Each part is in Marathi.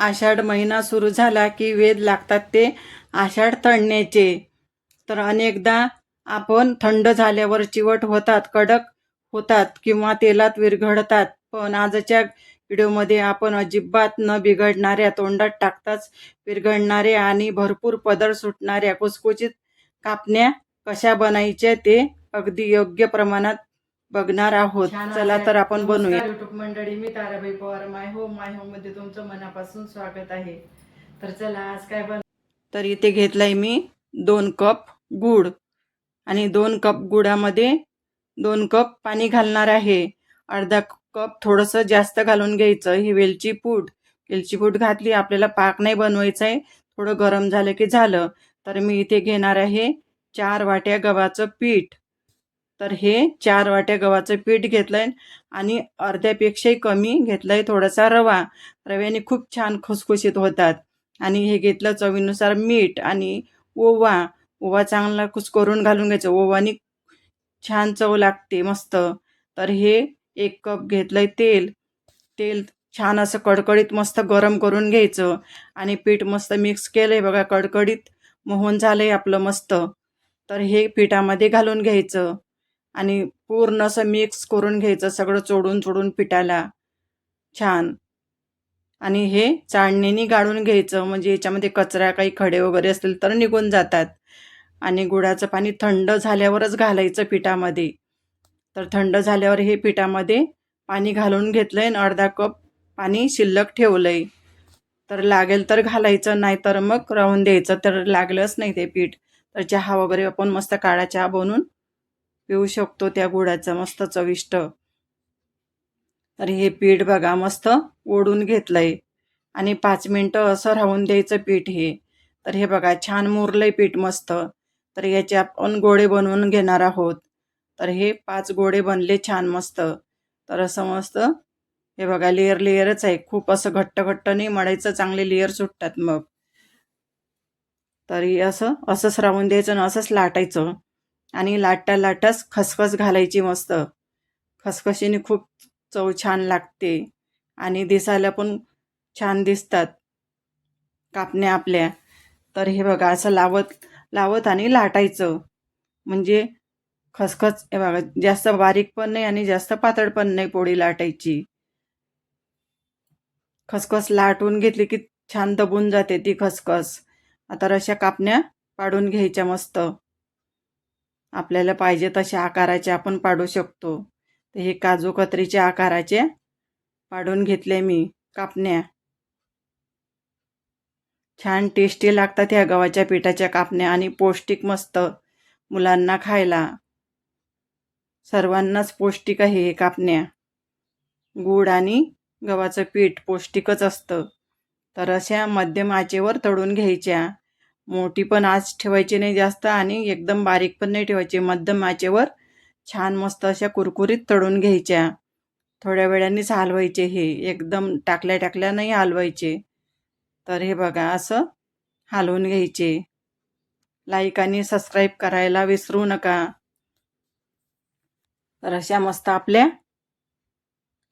आषाढ महिना सुरू झाला की वेध लागतात ते आषाढ तळण्याचे. तर अनेकदा आपण थंड झाल्यावर चिवट होतात, कडक होतात किंवा तेलात विरघळतात. पण आजच्या व्हिडिओमध्ये आपण अजिबात न बिघडणाऱ्या, तोंडात टाकताच विरघळणाऱ्या आणि भरपूर पदर सुटणाऱ्या कुसकुशीत कापण्या कशा बनायच्या ते अगदी योग्य प्रमाणात बघणार आहोत. चला तर आपण बनवूया. युट्यूब मंडळी, मी ताराबाई पवार, माय होम मध्ये तुमचं मनापासून स्वागत आहे. तर चला आज काय तर इथे घेतलाय मी 2 कप गूळ आणि 2 कप गुळामध्ये 2 कप पाणी घालणार आहे. अर्धा कप थोडंसं जास्त घालून घ्यायचं. ही वेलची पूड घातली. आपल्याला पाक नाही बनवायचा आहे, थोडं गरम झालं की झालं. तर मी इथे घेणार आहे 4 वाट्या गव्हाचं पीठ. तर हे 4 वाट्या गव्हाचं पीठ घेतलंय आणि अर्ध्यापेक्षाही कमी घेतलंय थोडासा रवा. रव्याने खूप छान खुसखुशीत होतात. आणि हे घेतलं चवीनुसार मीठ आणि ओवा चांगला कुस्करून घालून घ्यायचं. ओवानी छान चव लागते मस्त. तर हे 1 कप घेतलंय तेल छान असं कडकडीत मस्त गरम करून घ्यायचं आणि पीठ मस्त मिक्स केलंय बघा, कडकडीत मोहन झालंय आपलं मस्त. तर हे पिठामध्ये घालून घ्यायचं आणि पूर्ण असं मिक्स करून घ्यायचं, सगळं चोडून पिठाला छान. आणि हे चाळणीने गाळून घ्यायचं, म्हणजे याच्यामध्ये कचरा काही खडे वगैरे असतील तर निघून जातात. आणि गुळाचं पाणी थंड झाल्यावरच घालायचं पिठामध्ये. तर थंड झाल्यावर हे पिठामध्ये पाणी घालून घेतलंय आणि अर्धा कप पाणी शिल्लक ठेवलंय. तर लागेल तर घालायचं, नाही तर मग राहून द्यायचं. तर लागलंच नाही ते पीठ तर चहा वगैरे आपण मस्त काळा चहा बनवून पिऊ शकतो त्या गुळाचं, मस्त चविष्ट. तर हे पीठ बघा मस्त ओढून घेतलंय आणि 5 मिनटं असं राहून द्यायचं पीठ हे. तर हे बघा छान मुरलंय पीठ मस्त. तर याचे आपण गोळे बनवून घेणार आहोत. तर हे 5 गोळे बनले छान मस्त. तर असं मस्त हे बघा लेयरच आहे, खूप असं घट्ट नाही मळायचं, चांगले लेयर सुटतात मग. तरी असंच राहून द्यायचं आणि असंच लाटायचं. आणि लाटताच खसखस घालायची मस्त. खसखशीने खूप चव छान लागते आणि दिसायला पण छान दिसतात कापण्या आपल्या. तर हे बघा असं लावत आणि लाटायचं, म्हणजे खसखस हे बघा जास्त बारीक पण नाही आणि जास्त पातळ पण नाही पोळी लाटायची. खसखस लाटून घेतली की छान दबून जाते ती खसखस. आता अशा कापण्या पाडून घ्यायच्या मस्त. आपल्याला पाहिजे तशा आकाराचे आपण पाडू शकतो. तर हे काजू कतरीच्या आकाराचे पाडून घेतले मी कापण्या. छान टेस्टी लागतात ह्या गव्हाच्या पिठाच्या कापण्या आणि पौष्टिक मस्त मुलांना खायला. सर्वांनाच पौष्टिक आहे हे कापण्या. गूळ आणि गव्हाचं पीठ पौष्टिकच असतं. तर अशा मध्यम आचेवर तळून घ्यायच्या. मोठी पण आच ठेवायची नाही जास्त आणि एकदम बारीक पण नाही ठेवायची, मध्यम आचेवर छान मस्त अशा कुरकुरीत तळून घ्यायच्या. थोड्या वेळानेच हलवायचे हे, एकदम टाकल्या नाही हलवायचे. तर हे बघा असं हलवून घ्यायचे. लाईक आणि सबस्क्राईब करायला विसरू नका. तर अशा मस्त आपल्या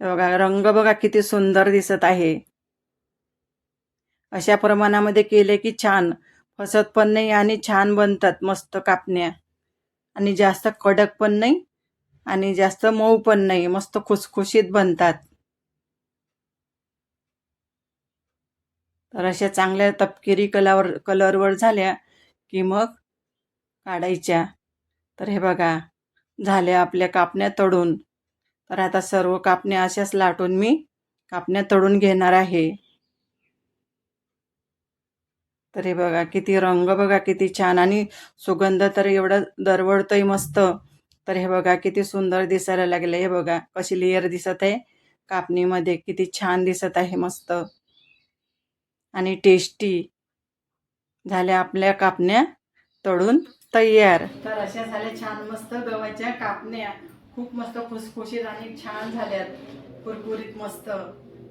बघा रंग बघा किती सुंदर दिसत आहे. अशा प्रमाणामध्ये केले की छान फसत पण नाही आणि छान बनतात मस्त कापण्या. आणि जास्त कडक पण नाही आणि जास्त मऊ पण नाही, मस्त खुसखुशीत बनतात. तर अशा चांगल्या तपकिरी कलरवर झाल्या की मग काढायच्या. तर हे बघा झाल्या आपल्या कापण्या तळून. तर आता सर्व कापण्या अशाच लाटून मी कापण्या तळून घेणार आहे. तर हे बघा किती रंग बघा किती छान आणि सुगंध तर एवढा दरवळतोय मस्त. तर हे बघा किती सुंदर दिसायला लागले. हे बघा कशी लेयर दिसत आहे कापणीमध्ये, किती छान दिसत आहे मस्त आणि टेस्टी. झाल्या आपल्या कापण्या तळून तयार. तर अशा झाल्या छान मस्त गव्हाच्या कापण्या, खूप मस्त खुसखुशीत आणि छान झाल्यात, कुरकुरीत मस्त.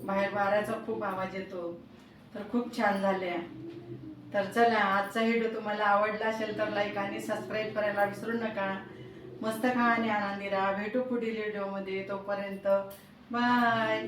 बाहेर वाऱ्याचा खूप आवाज येतो. तर खूप छान झाल्या. तर चला आजचा व्हिडिओ तुम्हाला आवडला असेल तर लाईक आणि सबस्क्राईब करायला विसरू नका. मस्त खा आणि आनंदी राहा. भेटू पुढील व्हिडिओमध्ये. तोपर्यंत बाय.